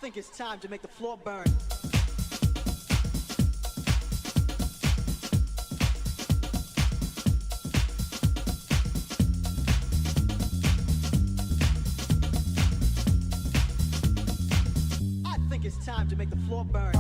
think it's time to make the floor burn. I think it's time to make the floor burn.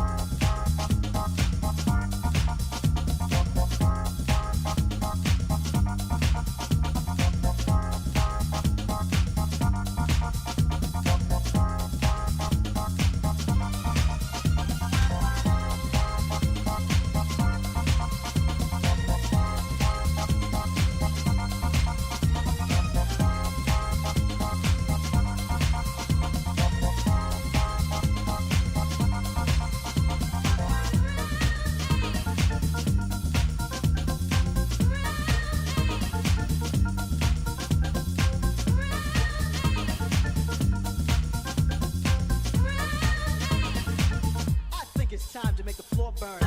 It's time to make the floor burn.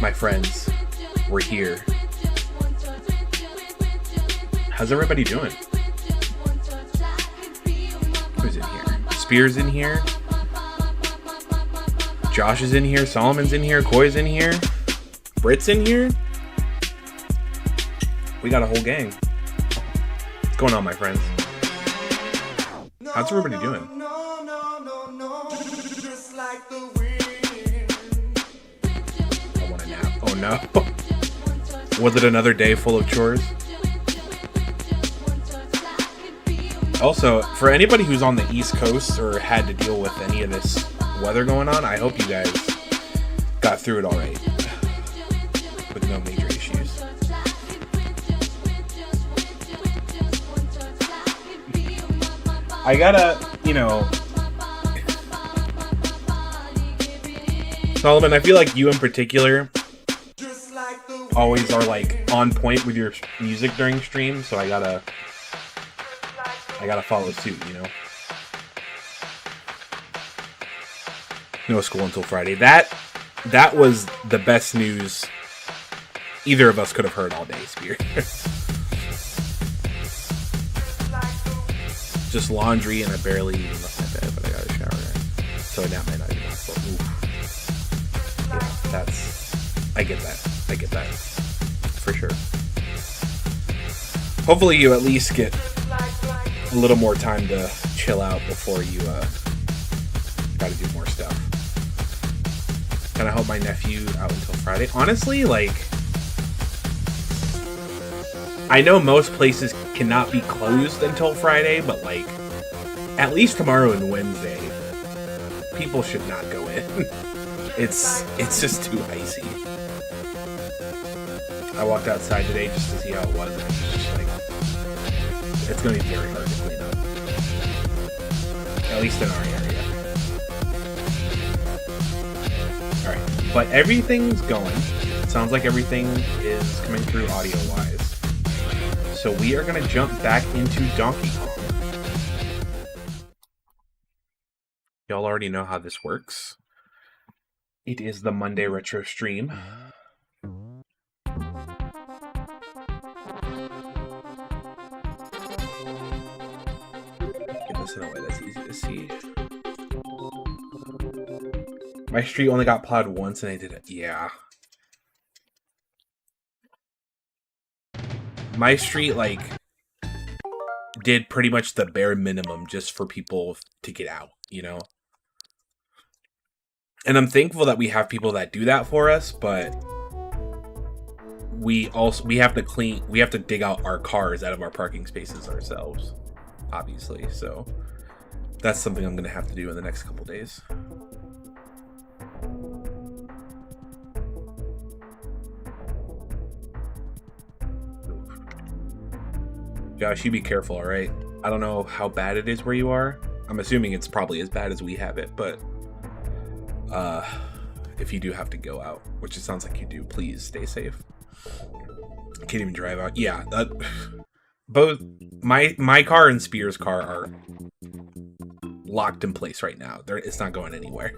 My friends, we're here. How's everybody doing? Who's in here? Spears in here. Josh is in here. Solomon's in here. Koi's in here. Brit's in here. We got a whole gang. What's going on, my friends? How's everybody doing? Oh no. Was it another day full of chores? Also, for anybody who's on the East Coast or had to deal with any of this weather going on, I hope you guys got through it alright. With no major issues. I gotta, Solomon, I feel like you in particular always are like on point with your music during stream, so I gotta follow suit, No school until Friday. That was the best news either of us could have heard all day, Spear. Just laundry, and I barely even left my bed, but I got a shower in. So that might not even last, but oof. Yeah, I get that. For sure. Hopefully you at least get a little more time to chill out before you try to do more stuff. Can I help my nephew out until Friday? Honestly, I know most places cannot be closed until Friday, but at least tomorrow and Wednesday, people should not go in. It's just too icy. I walked outside today just to see how it was, and it's just it's going to be very hard to clean up. At least in our area. Alright, but everything's going. It sounds like everything is coming through audio-wise. So we are going to jump back into Donkey Kong. Y'all already know how this works. It is the Monday Retro Stream. Get this in a way that's easy to see. My street only got plowed once and I did it. Yeah. My street, did pretty much the bare minimum just for people to get out, And I'm thankful that we have people that do that for us, but we have to dig out our cars out of our parking spaces ourselves, obviously. So that's something I'm gonna have to do in the next couple days. Josh, you be careful, all right? I don't know how bad it is where you are. I'm assuming it's probably as bad as we have it, but if you do have to go out, which it sounds like you do, please stay safe. I can't even drive out. Yeah, both my car and Spear's car are locked in place right now. It's not going anywhere.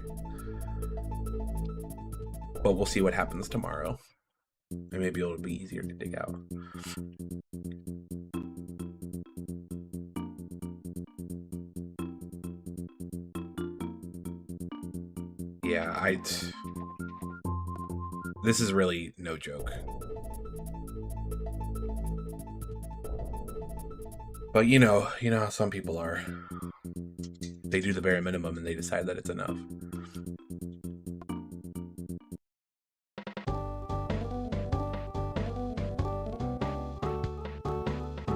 But we'll see what happens tomorrow. And maybe it'll be easier to dig out. Yeah, this is really no joke. But you know how some people are. They do the bare minimum and they decide that it's enough.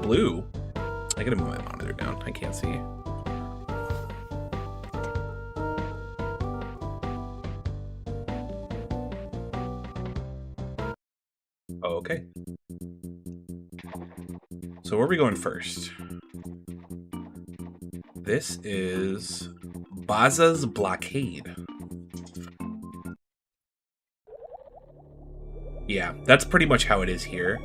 Blue? I gotta move my monitor down. I can't see. Oh, okay. So where are we going first? This is Baza's Blockade. Yeah, that's pretty much how it is here.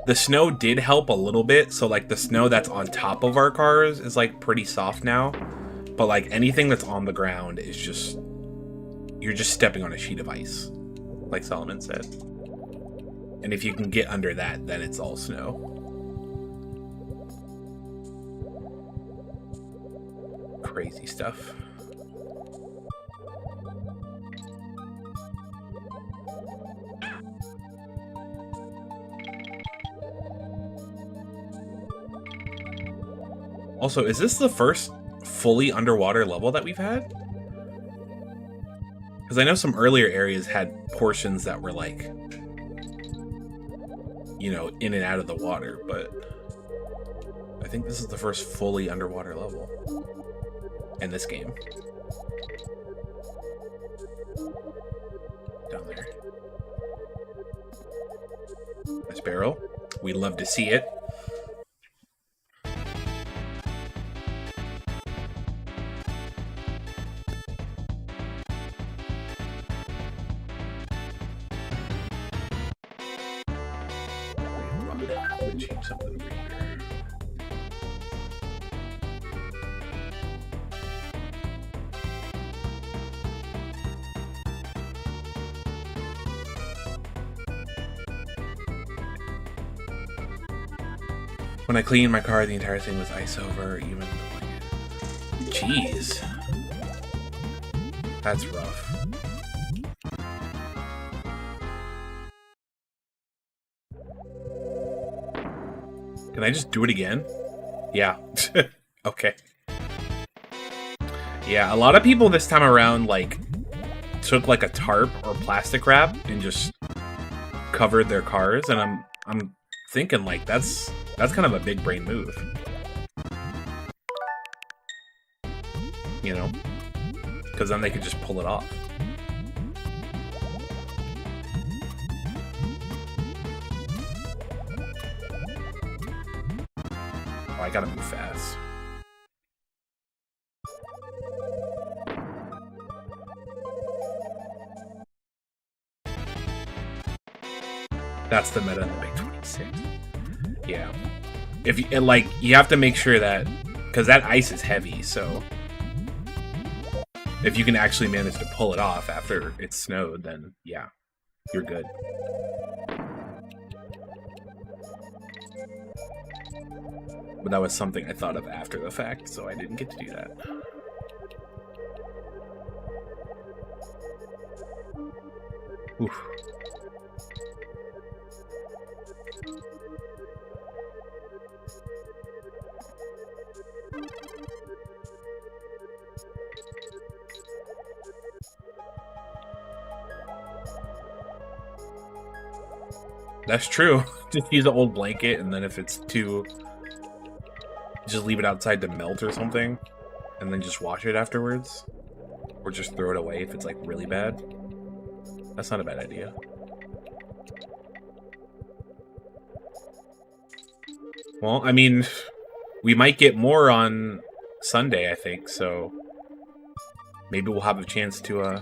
The snow did help a little bit, so like the snow that's on top of our cars is like pretty soft now. But like anything that's on the ground is just, you're just stepping on a sheet of ice, like Solomon said. And if you can get under that, then it's all snow. Crazy stuff. Also, is this the first fully underwater level that we've had? Because I know some earlier areas had portions that were like, you know, in and out of the water, but I think this is the first fully underwater level in this game. Down there. Nice barrel. We love to see it. Change something over here. When I cleaned my car, the entire thing was ice over, even the blanket. Jeez. That's rough. Can I just do it again? Yeah. Okay. Yeah, a lot of people this time around, like, took, like, a tarp or plastic wrap and just covered their cars, and I'm thinking, like, that's kind of a big brain move. You know? Because then they could just pull it off. Oh, I gotta move fast. That's the meta in the Big 26. Yeah. If you, like, you have to make sure that, because that ice is heavy, so if you can actually manage to pull it off after it's snowed, then yeah, you're good. But that was something I thought of after the fact, so I didn't get to do that. Oof. That's true. Just use an old blanket, and then if it's too... just leave it outside to melt or something, and then just wash it afterwards. Or just throw it away if it's, like, really bad. That's not a bad idea. Well, I mean, we might get more on Sunday, I think, so maybe we'll have a chance to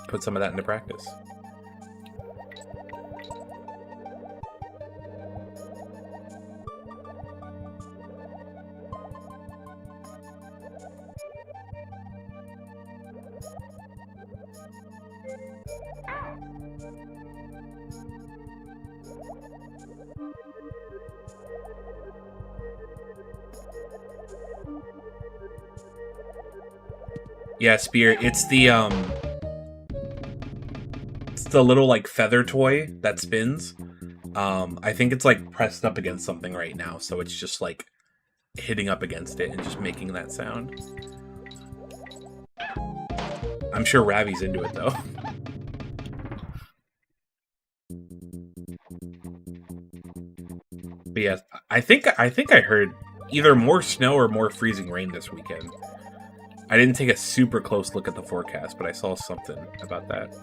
put some of that into practice. Yeah, Spear, it's the little, like, feather toy that spins. I think it's, like, pressed up against something right now, so it's just, like, hitting up against it and just making that sound. I'm sure Ravi's into it, though. But yeah, I think I heard either more snow or more freezing rain this weekend. I didn't take a super close look at the forecast, but I saw something about that.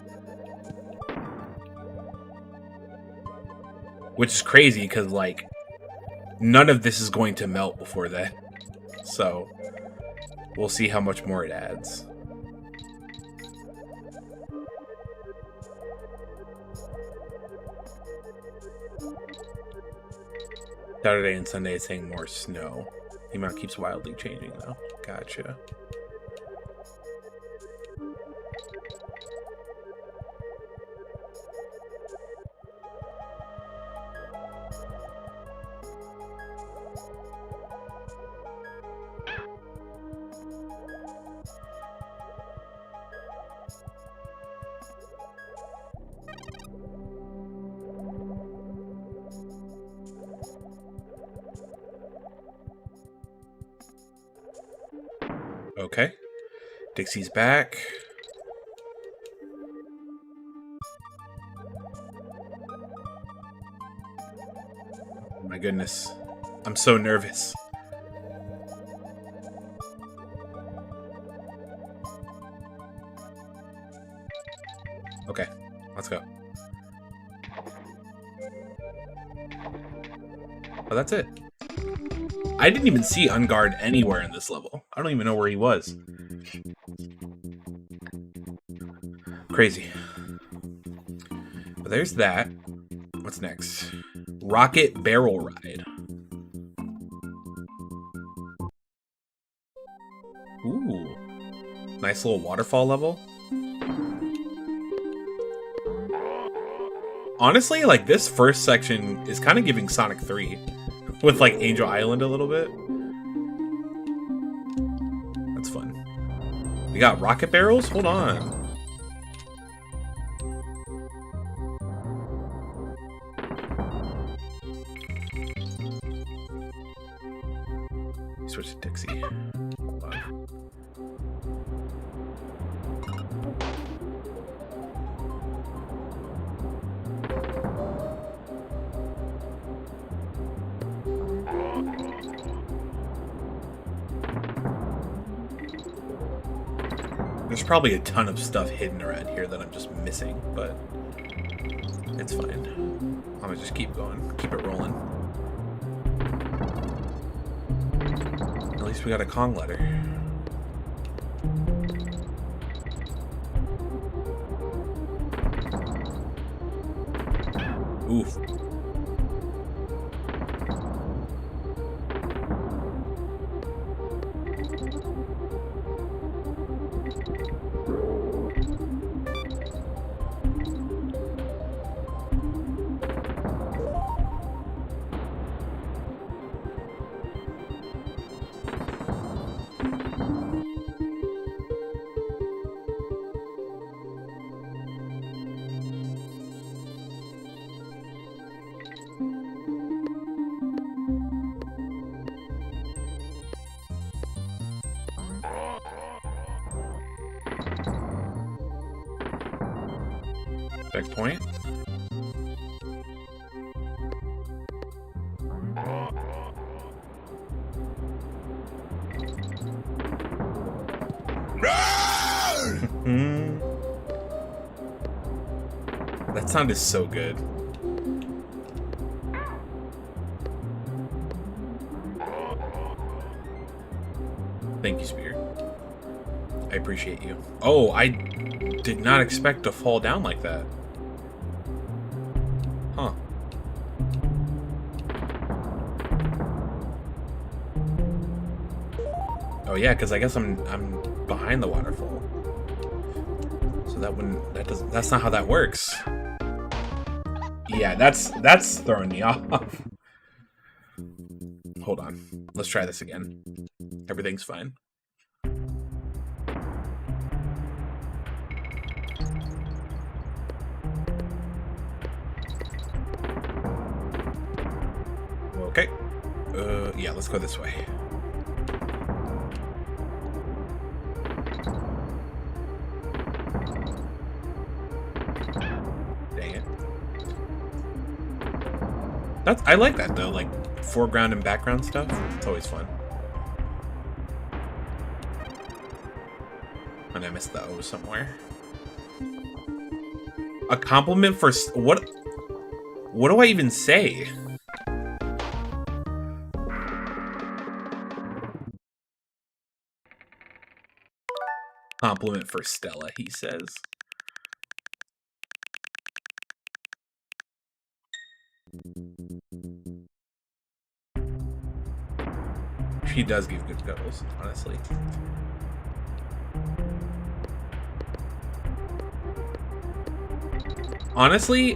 Which is crazy, because, like, none of this is going to melt before then. So, we'll see how much more it adds. Saturday and Sunday is saying more snow. The amount keeps wildly changing, though. Gotcha. Okay. Dixie's back. Oh my goodness. I'm so nervous. Okay, let's go. Oh, that's it. I didn't even see Unguard anywhere in this level. I don't even know where he was. Crazy. But there's that. What's next? Rocket Barrel Ride. Ooh. Nice little waterfall level. Honestly, like, this first section is kind of giving Sonic 3. With, like, Angel Island a little bit. That's fun. We got rocket barrels? Hold on. Switch to Dixie. Hold on. There's probably a ton of stuff hidden around here that I'm just missing, but it's fine. I'm gonna just keep going, keep it rolling. At least we got a Kong letter. Oof. Checkpoint. That sound is so good. Thank you, Spear. I appreciate you. Oh, I did not expect to fall down like that. Huh. Oh yeah, because I guess I'm behind the waterfall. So that's not how that works. Yeah, that's throwing me off. Hold on. Let's try this again. Everything's fine. Okay. Yeah, let's go this way. Dang it. I like that though, like foreground and background stuff. It's always fun. And I missed the O somewhere. A compliment for what? What do I even say? Compliment for Stella, he says. She does give good cuddles, honestly. Honestly,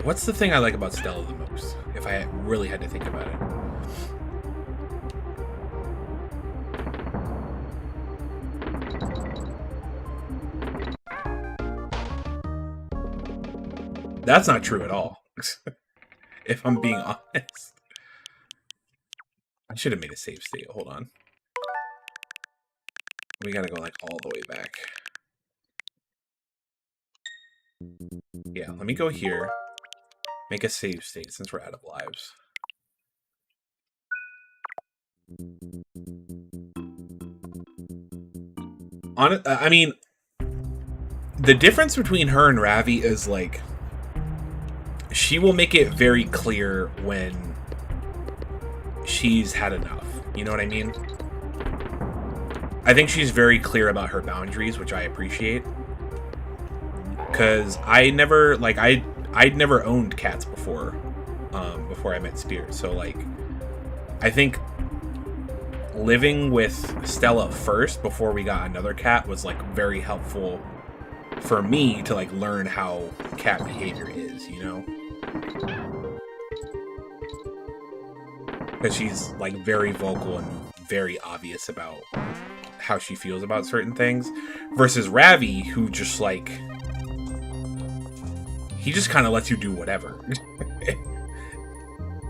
what's the thing I like about Stella the most? If I really had to think about it. That's not true at all. If I'm being honest. I should have made a save state. Hold on. We gotta go like all the way back. Yeah, let me go here. Make a save state since we're out of lives. I mean, the difference between her and Ravi is like, she will make it very clear when she's had enough. You know what I mean? I think she's very clear about her boundaries, which I appreciate. Because I never, like, I'd never owned cats before, before I met Spear. So, like, I think living with Stella first before we got another cat was, like, very helpful for me to, like, learn how cat behavior is, you know? Because she's, like, very vocal and very obvious about how she feels about certain things. Versus Ravi, who just, like, he just kind of lets you do whatever.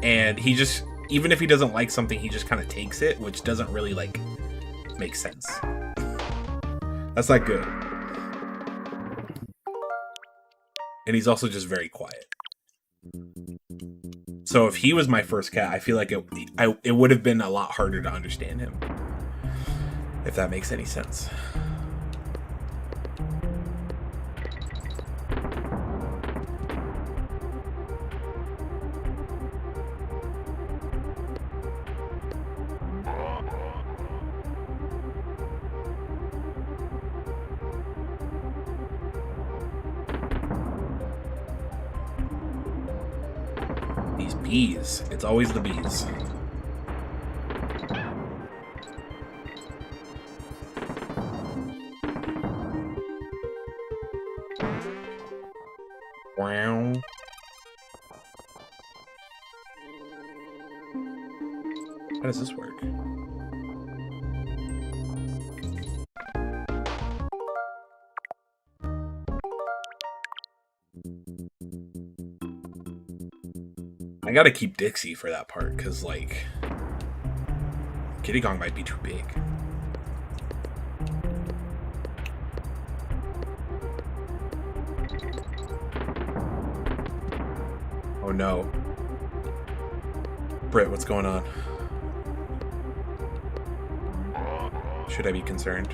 And he just, even if he doesn't like something, he just kind of takes it, which doesn't really, like, make sense. That's not good. And he's also just very quiet. So if he was my first cat, I feel like it would have been a lot harder to understand him. If that makes any sense. These bees. It's always the bees. Wow. How does this work? I gotta keep Dixie for that part, because, like, Kitty Gong might be too big. Oh no. Britt, what's going on? Should I be concerned?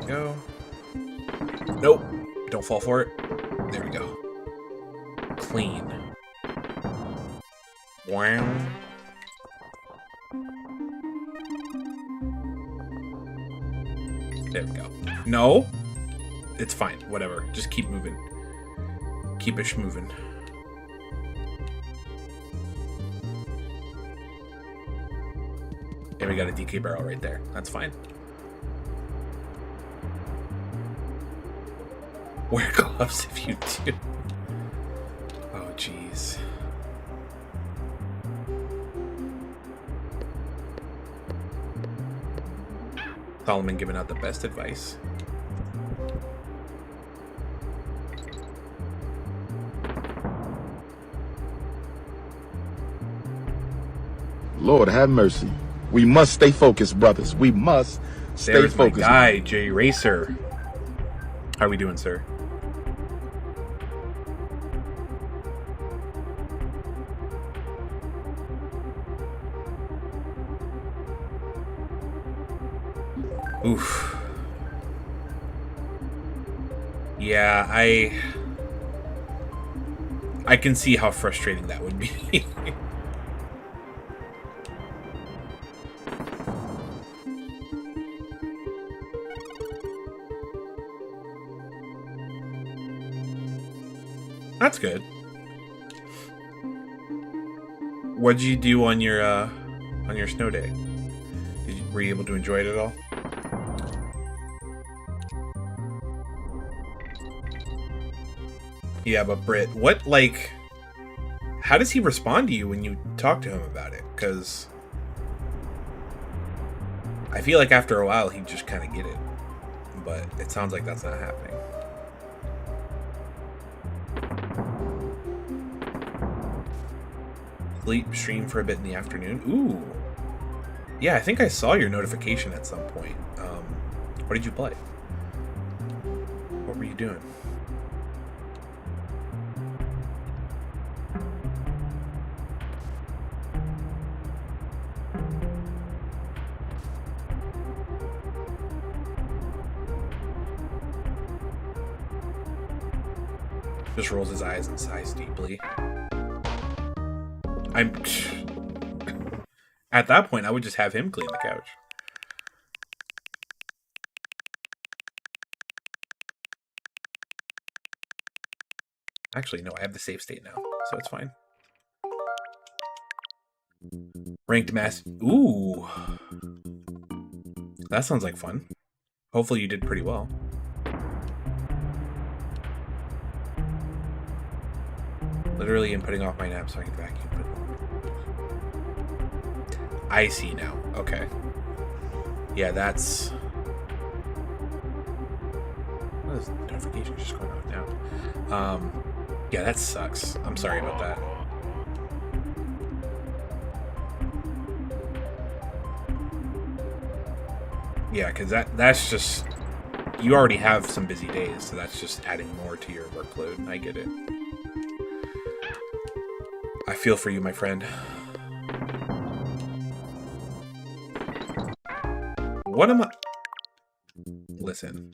Go. Nope. Don't fall for it. There we go. Clean. Wow. There we go. No. It's fine. Whatever. Just keep moving. Keep it moving. And we got a DK barrel right there. That's fine. Wear gloves if you do. Oh, jeez. Solomon giving out the best advice. Lord have mercy. We must stay focused, brothers. We must stay There's focused. My guy, Jay Racer. How are we doing, sir? Oof. Yeah, I can see how frustrating that would be. That's good. What did you do on your snow day? Were you able to enjoy it at all? Yeah, but Britt, what, like, how does he respond to you when you talk to him about it? Because I feel like after a while he'd just kind of get it, but it sounds like that's not happening. Sleep, stream for a bit in the afternoon. Ooh. Yeah, I think I saw your notification at some point. What did you play? What were you doing? Just rolls his eyes and sighs deeply. At that point, I would just have him clean the couch. Actually, no, I have the save state now, so it's fine. Ranked mass. Ooh. That sounds like fun. Hopefully you did pretty well. Literally inputting off my nap so I can vacuum. I see now. Okay. Yeah, that's... What is notification just going off now? Yeah, that sucks. I'm sorry about that. Yeah, because that's just... You already have some busy days, so that's just adding more to your workload. I get it. I feel for you, my friend. What am I... Listen.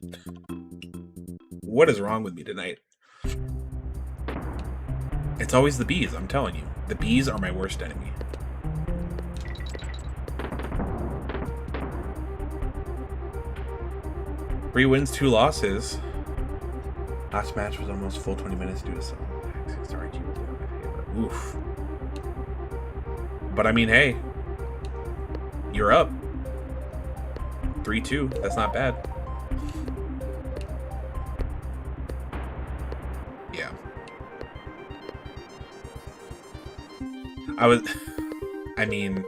What is wrong with me tonight? It's always the bees, I'm telling you. The bees are my worst enemy. Three wins, 2 losses. Last match was almost full 20 minutes due to some oof. But I mean, hey. You're up. 3-2. That's not bad. Yeah. I mean,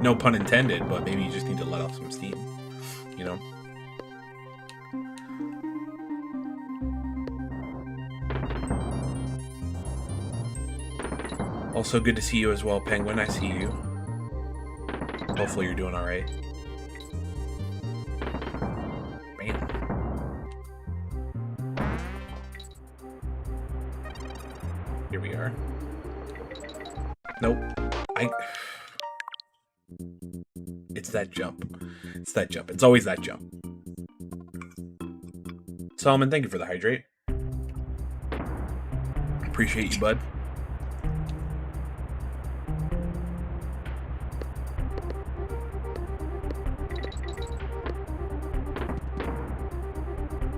no pun intended, but maybe you just need to let off some steam, you know? Also good to see you as well, Penguin. I see you. Hopefully you're doing alright. Bam. are. Nope. It's that jump. It's that jump. It's always that jump. Solomon, thank you for the hydrate. Appreciate you, bud.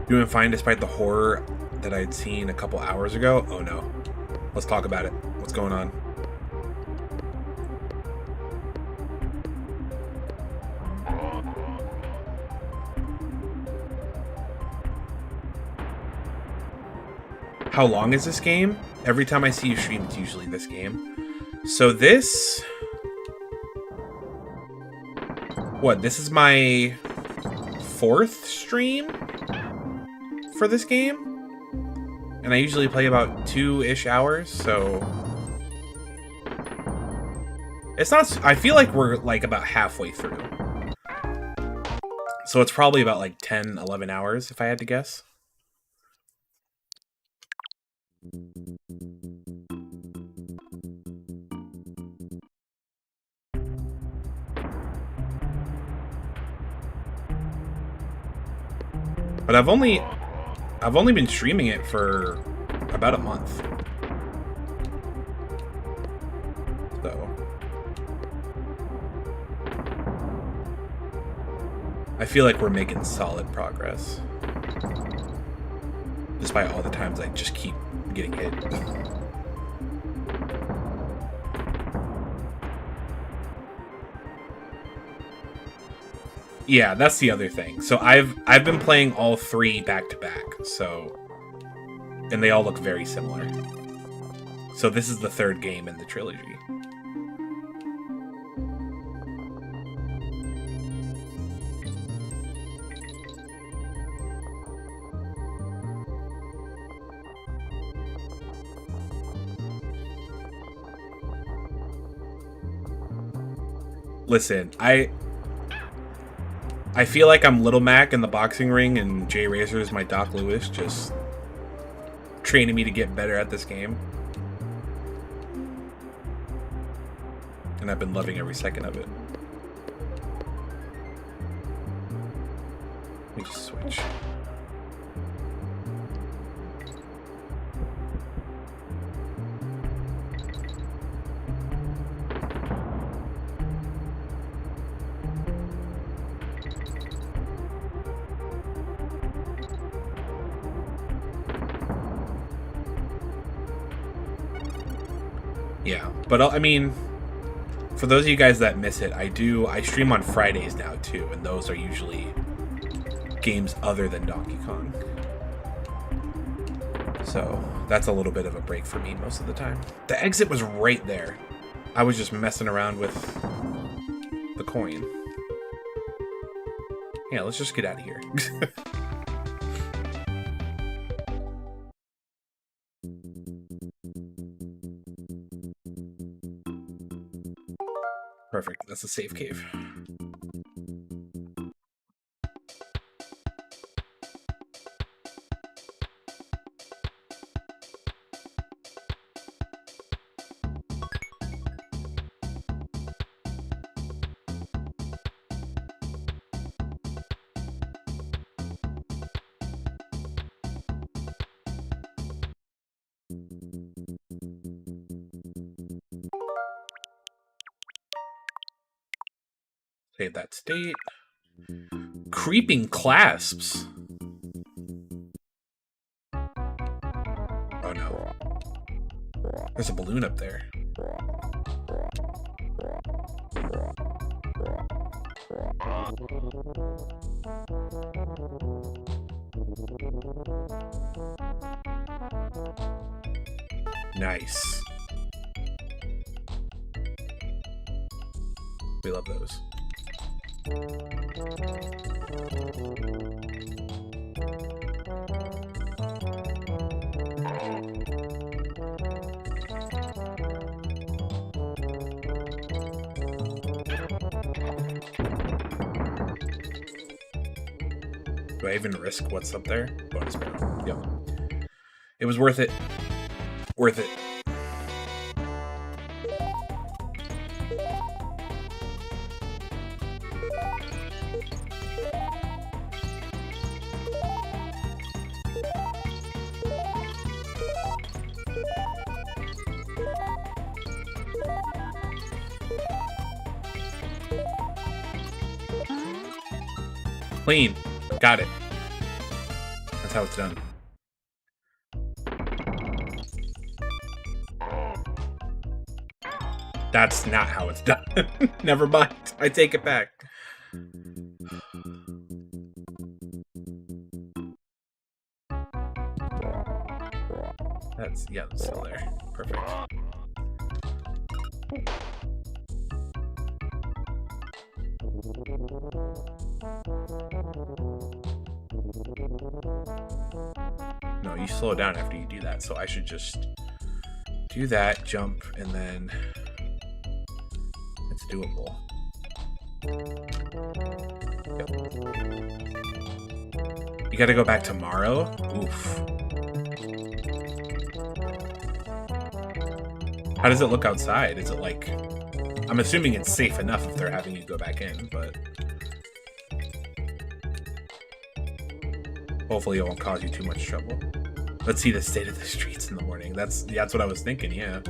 Doing fine despite the horror that I'd seen a couple hours ago. Oh no. Let's talk about it. What's going on? How long is this game? Every time I see you stream, it's usually this game. So this... What? This is my 4th stream for this game? And I usually play about 2-ish hours, so... It's not... I feel like we're, like, about halfway through. So it's probably about, like, 10, 11 hours, if I had to guess. But I've only been streaming it for about a month. So I feel like we're making solid progress. Despite all the times I just keep getting hit. Yeah, that's the other thing. So I've been playing all 3 back to back, so, and they all look very similar. So this is the 3rd game in the trilogy. Listen, I feel like I'm Little Mac in the boxing ring and Jay Razor is my Doc Lewis, just training me to get better at this game. And I've been loving every second of it. Let me just switch. Yeah, but I mean, for those of you guys that miss it, I stream on Fridays now too, and those are usually games other than Donkey Kong. So that's a little bit of a break for me most of the time. The exit was right there. I was just messing around with the coin. Yeah, let's just get out of here. Perfect. That's a safe cave. Save that state. Creeping clasps. Oh no. There's a balloon up there. Nice. We love those. Do I even risk what's up there? Bonus barrel. Yep. It was worth it. Worth it. Clean. Got it. That's how it's done. That's not how it's done. Never mind. I take it back. That's, yeah, it's still there. Perfect. No, you slow down after you do that, so I should just do that, jump, and then it's doable. Yep. You gotta go back tomorrow? Oof. How does it look outside? Is it like... I'm assuming it's safe enough if they're having you go back in, but... hopefully it won't cause you too much trouble. Let's see the state of the streets in the morning. That's what I was thinking, yeah.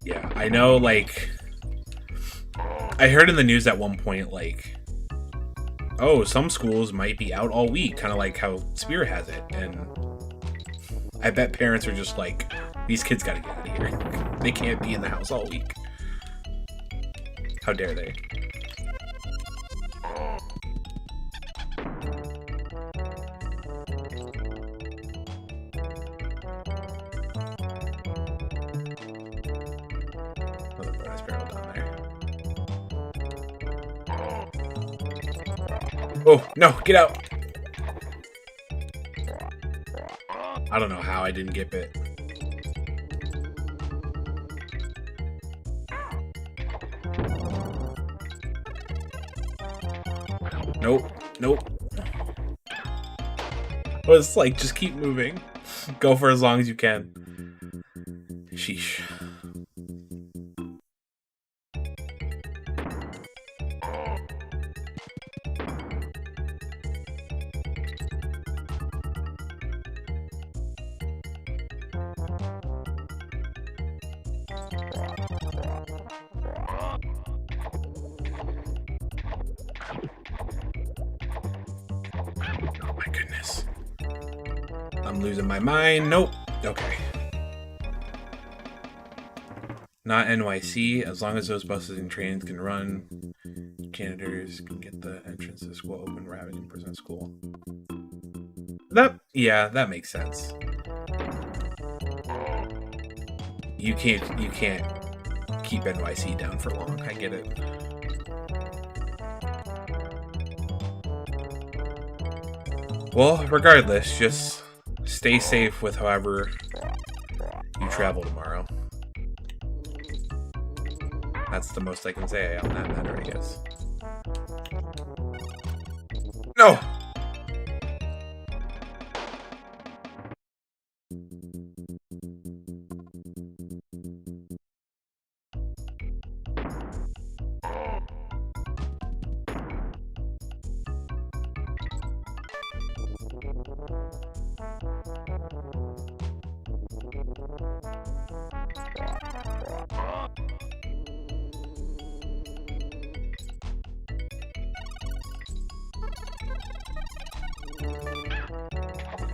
Yeah, I know, like, I heard in the news at one point, like, oh, some schools might be out all week, kind of like how Spear has it, and I bet parents are just like, these kids gotta get out of here. They can't be in the house all week. How dare they? Oh, no, get out. I don't know how I didn't get bit. Nope, nope. Well, it's like, just keep moving. Go for as long as you can. Sheesh. Oh my goodness. I'm losing my mind. Nope. Okay. Not NYC. As long as those buses and trains can run, janitors can get the entrance to school open. We're having in-person school. Yeah, that makes sense. You can't keep NYC down for long. I get it. Well, regardless, just stay safe with however you travel tomorrow. That's the most I can say on that matter, I guess. No!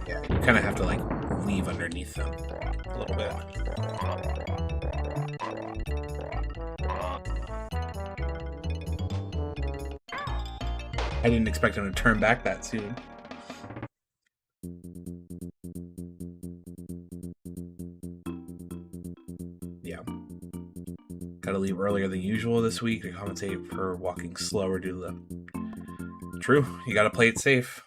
Yeah, you kind of have to, like, weave underneath them a little bit. I didn't expect him to turn back that soon. Yeah. Gotta leave earlier than usual this week to compensate for walking slower due to the... True, you gotta play it safe.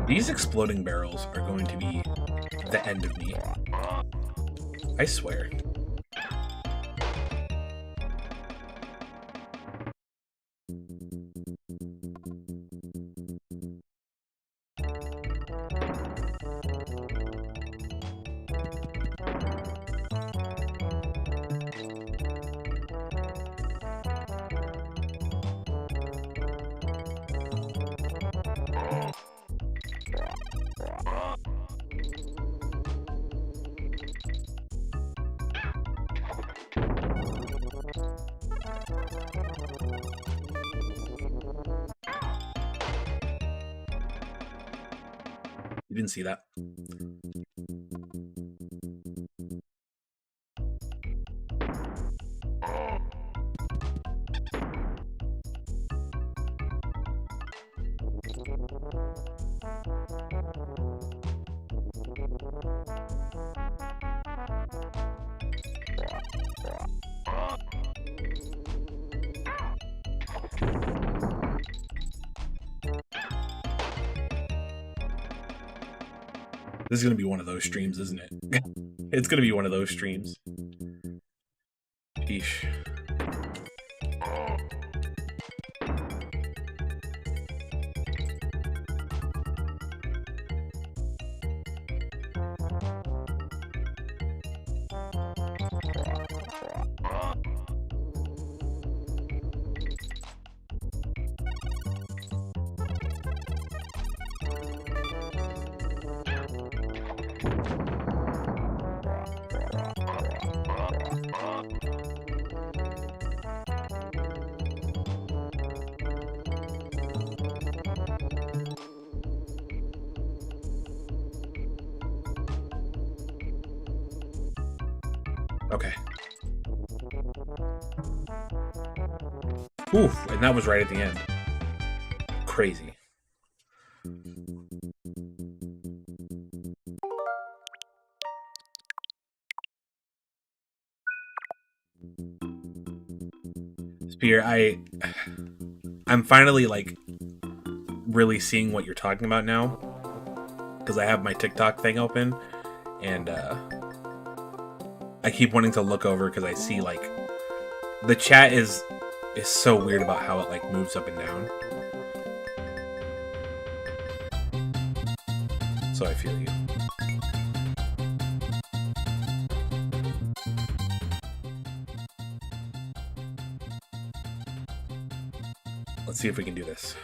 These exploding barrels are going to be the end of me. I swear. You didn't see that. This is going to be one of those streams, isn't it? It's going to be one of those streams. Eesh. Okay. Oof, and that was right at the end. Crazy. Spear, I'm finally like really seeing what you're talking about now, because I have my TikTok thing open, and I keep wanting to look over because I see like the chat is so weird about how it like moves up and down. So I feel you. Let's see if we can do this.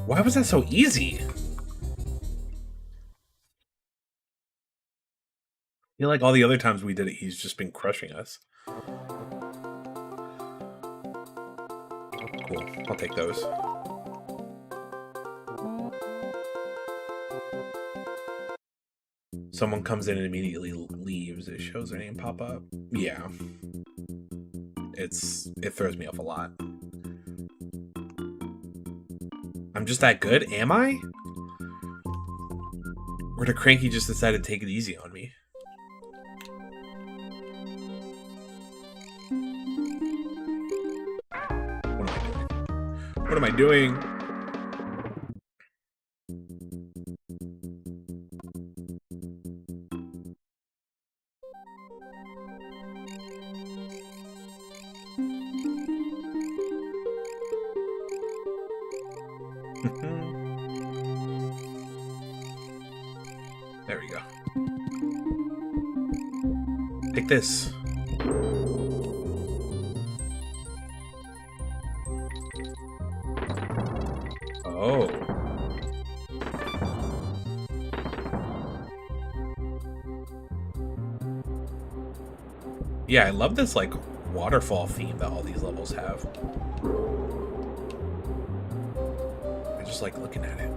Why was that so easy? I feel like all the other times we did it, he's just been crushing us. Cool. I'll take those. Someone comes in and immediately leaves. It shows their name pop up. Yeah. It throws me off a lot. I'm just that good? Am I? Or did Cranky just decide to take it easy on me? What am I doing? What am I doing? There we go. Take this. Oh. Yeah, I love this, like, waterfall theme that all these levels have. I just like looking at it.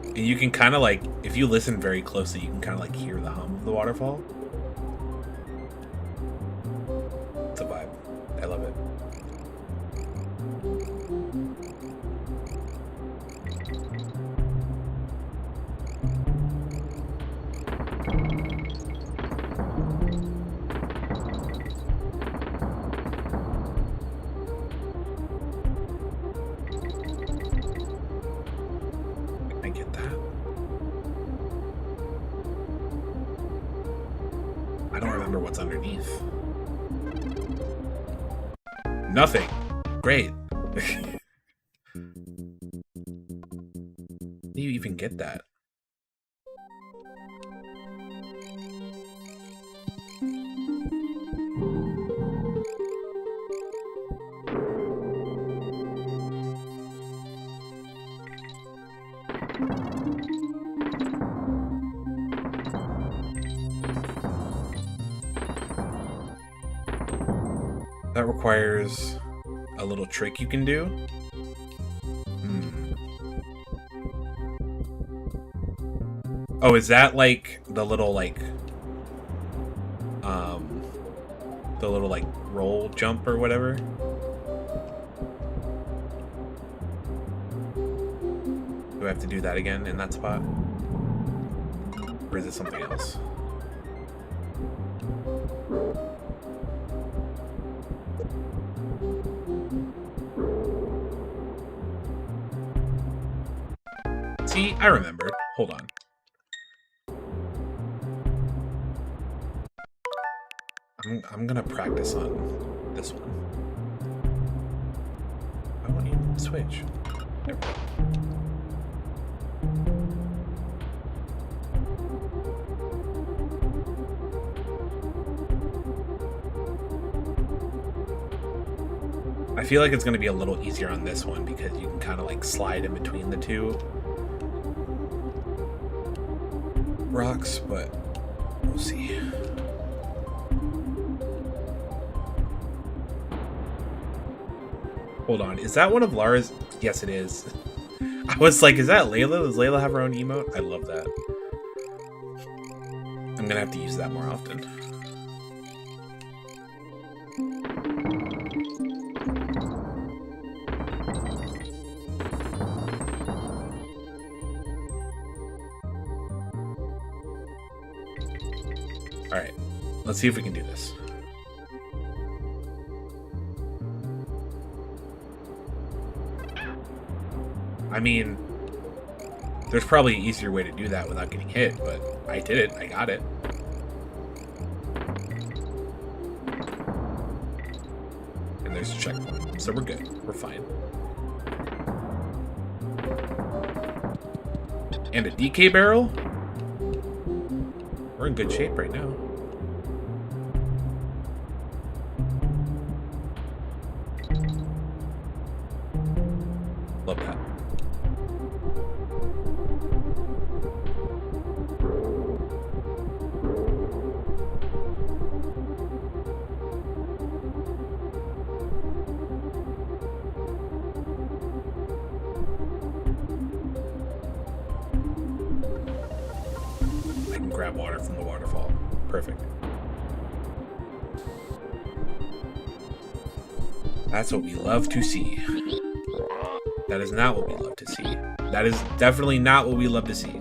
And you can kind of, like, if you listen very closely, you can kind of, like, hear the hum of the waterfall. It's a vibe. I love it. I get that. I don't remember what's underneath. Nothing. Great. How do you even get that? That requires a little trick you can do. Oh, is that like the little like roll jump or whatever? Do I have to do that again in that spot? Or is it something else? See, I remembered. Hold on. I'm gonna practice on this one. I won't even switch. There we go. I feel like it's gonna be a little easier on this one because you can kind of like slide in between the two rocks, but we'll see. Hold on, is that one of Lara's? Yes, it is. I was like, is that Layla? Does Layla have her own emote? I love that. I'm gonna have to use that more often. Alright, let's see if we can do this. I mean, there's probably an easier way to do that without getting hit, but I did it. I got it. And there's a checkpoint, so we're good. We're fine. And a DK barrel? We're in good shape right now. Love that. I can grab water from the waterfall. Perfect. That's what we love to see. That is not what we love to see. That is definitely not what we love to see.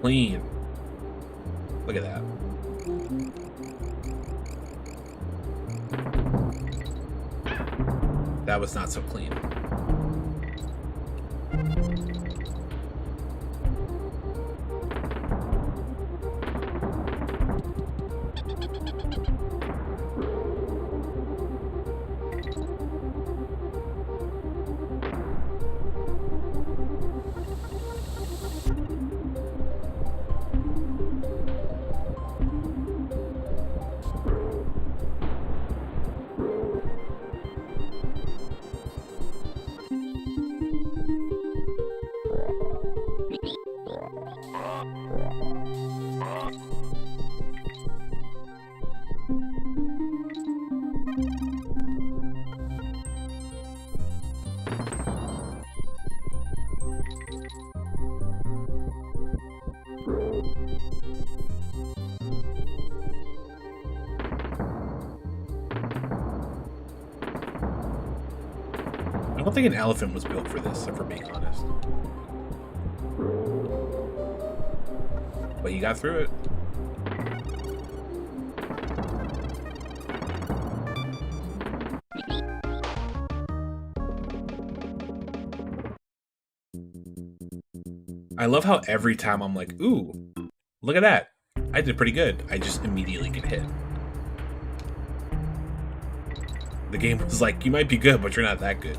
clean. Look at that. That was not so clean. I don't think an elephant was built for this, if we're being honest. But you got through it. I love how every time I'm like, ooh, look at that. I did pretty good. I just immediately get hit. The game was like, you might be good, but you're not that good.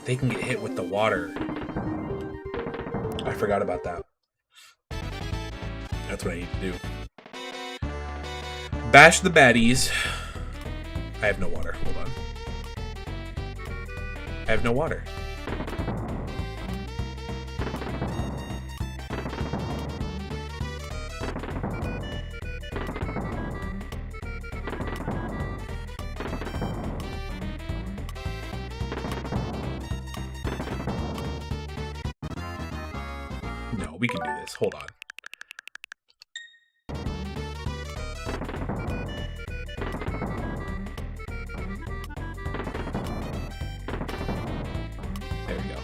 They can get hit with the water. I forgot about that. That's what I need to do. Bash the baddies. I have no water. Hold on. I have no water. We can do this. Hold on. There we go.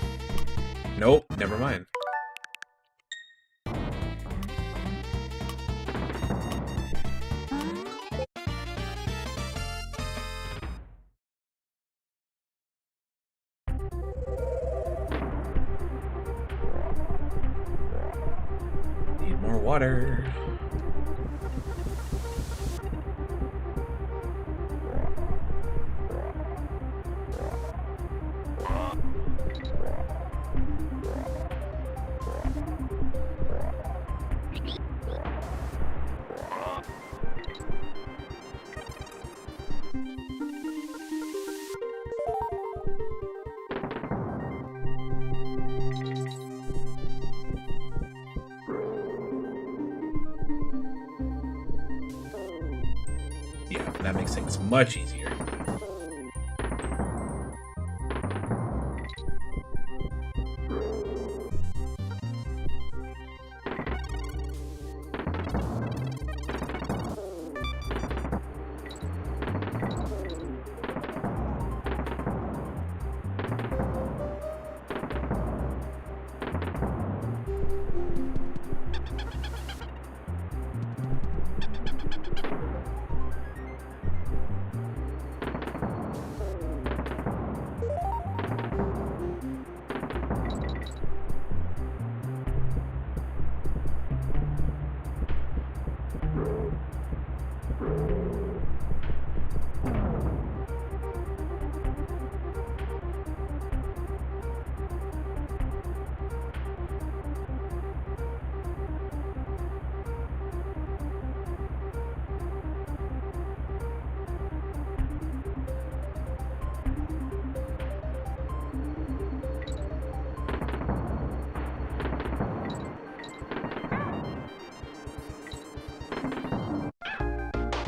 Nope, never mind. Water. That makes things much easier.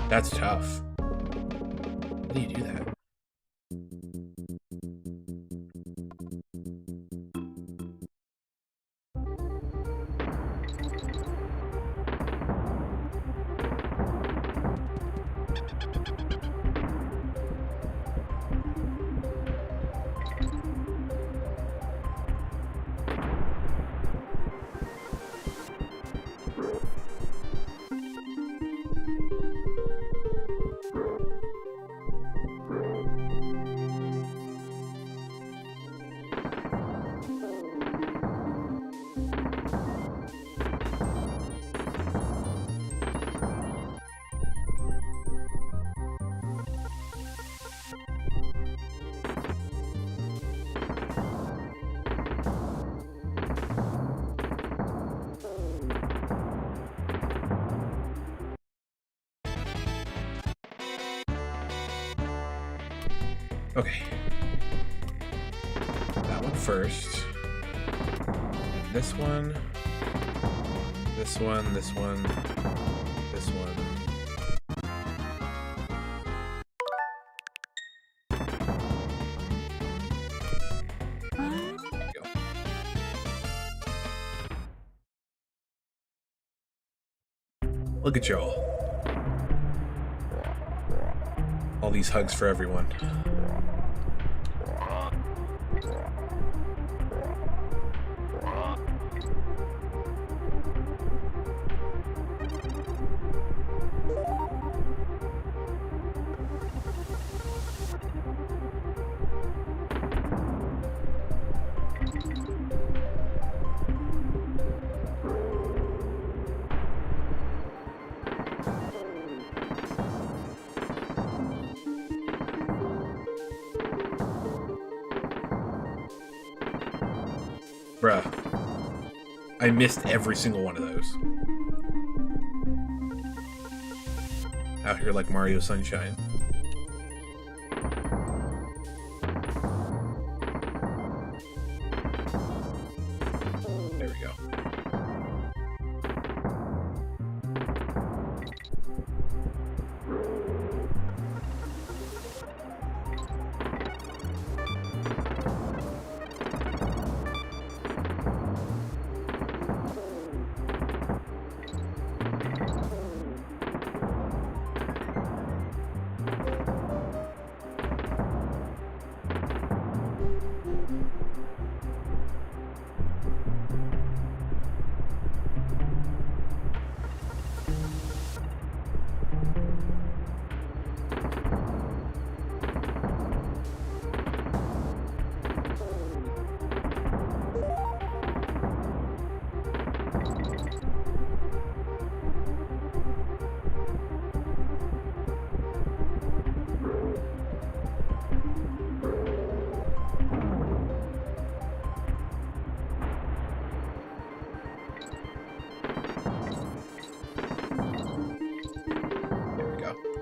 That's tough. do you do that? Okay. That one first. This one. This one, this one, this one. There you go. Look at y'all. All these hugs for everyone. Bruh. I missed every single one of those. Out here like Mario Sunshine. There we go.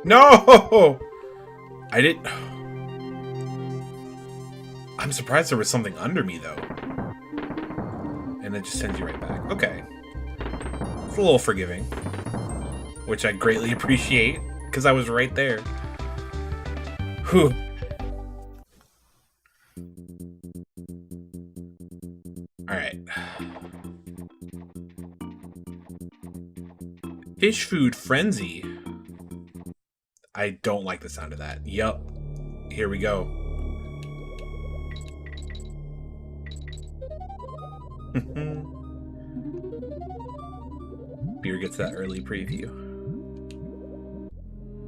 No! I didn't... I'm surprised there was something under me, though. And it just sends you right back. Okay. It's a little forgiving. Which I greatly appreciate, because I was right there. Whew. Alright. Fish Food Frenzy. I don't like the sound of that. Yup. Here we go. Beer gets that early preview.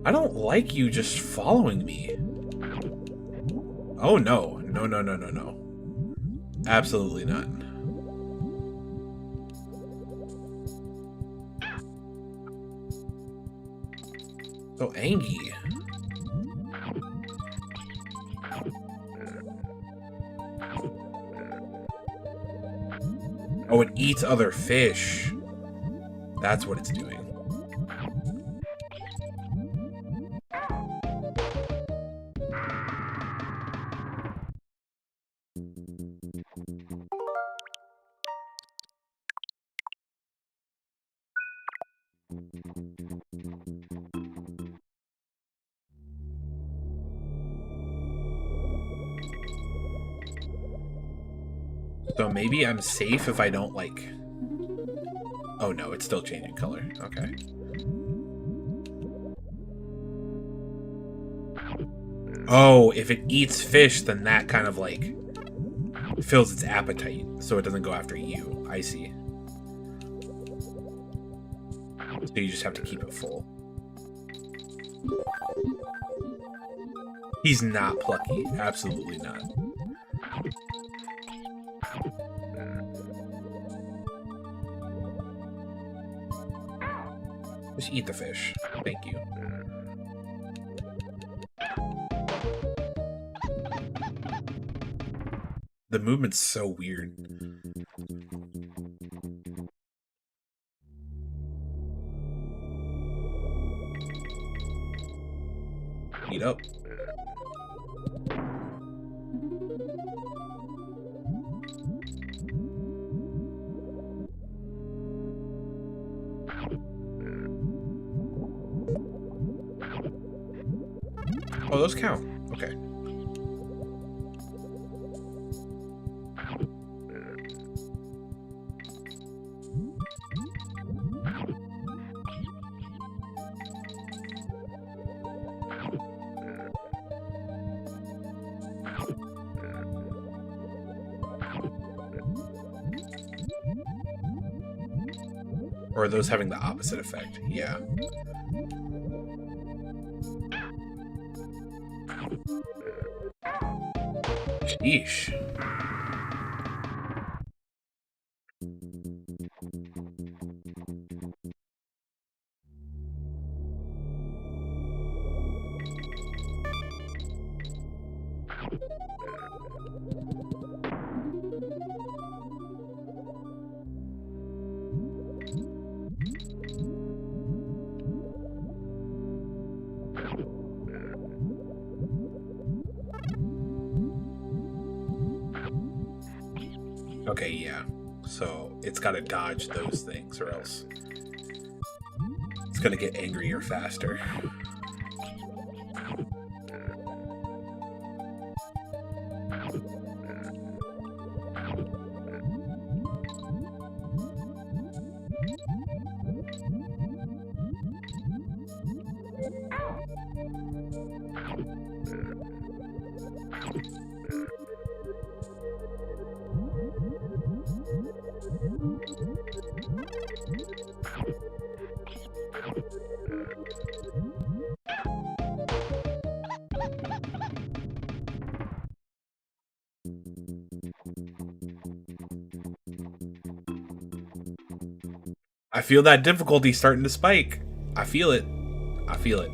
I don't like you just following me. Oh no. No, no, no, no, no. Absolutely not. So angry. Oh, it eats other fish. That's what it's doing. So maybe I'm safe if I don't, like... Oh no, it's still changing color. Okay. Oh, if it eats fish, then that kind of, like, fills its appetite, so it doesn't go after you. I see. So you just have to keep it full. He's not plucky. Absolutely not. Just eat the fish. Thank you. The movement's so weird. Eat up. Oh, those count. Okay. Or are those having the opposite effect? Yeah. Sheesh. Okay, yeah. So it's got to dodge those things, or else it's going to get angrier faster. I feel that difficulty starting to spike. I feel it. I feel it.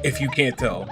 If you can't tell.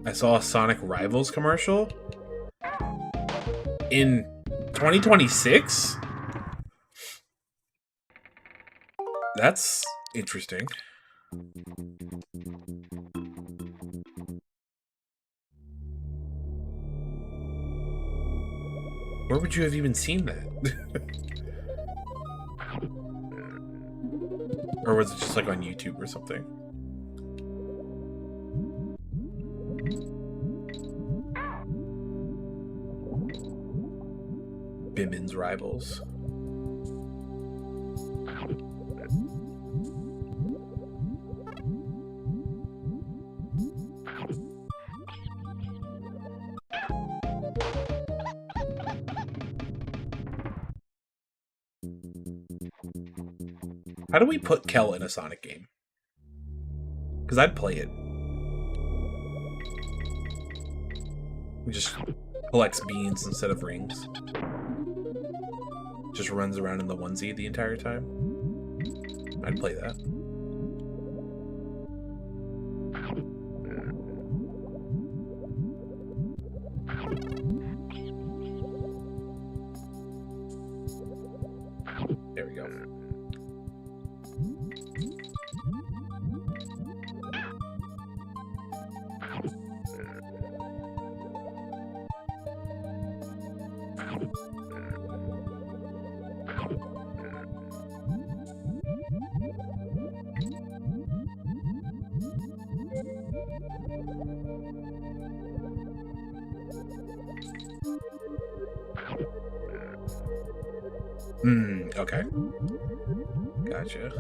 I saw a Sonic Rivals commercial in 2026. That's interesting. Where would you have even seen that? Or was it just like on YouTube or something? Bimmin's Rivals. How do we put Kel in a Sonic game? Because I'd play it. He just collects beans instead of rings. Just runs around in the onesie the entire time. I'd play that. There we go. Okay. Gotcha.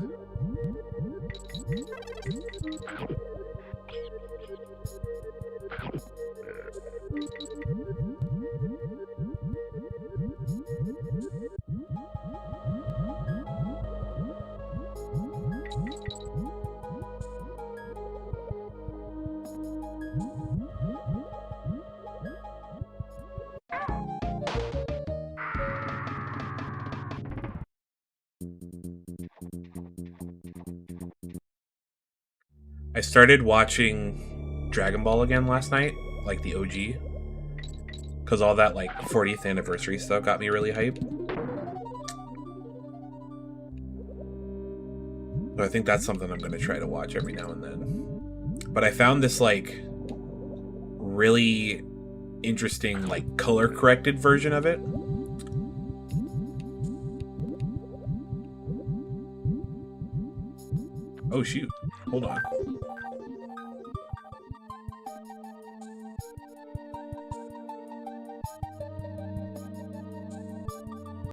I started watching Dragon Ball again last night, like the OG, because all that like 40th anniversary stuff got me really hyped. So I think that's something I'm going to try to watch every now and then. But I found this like really interesting like color corrected version of it. Oh shoot, hold on.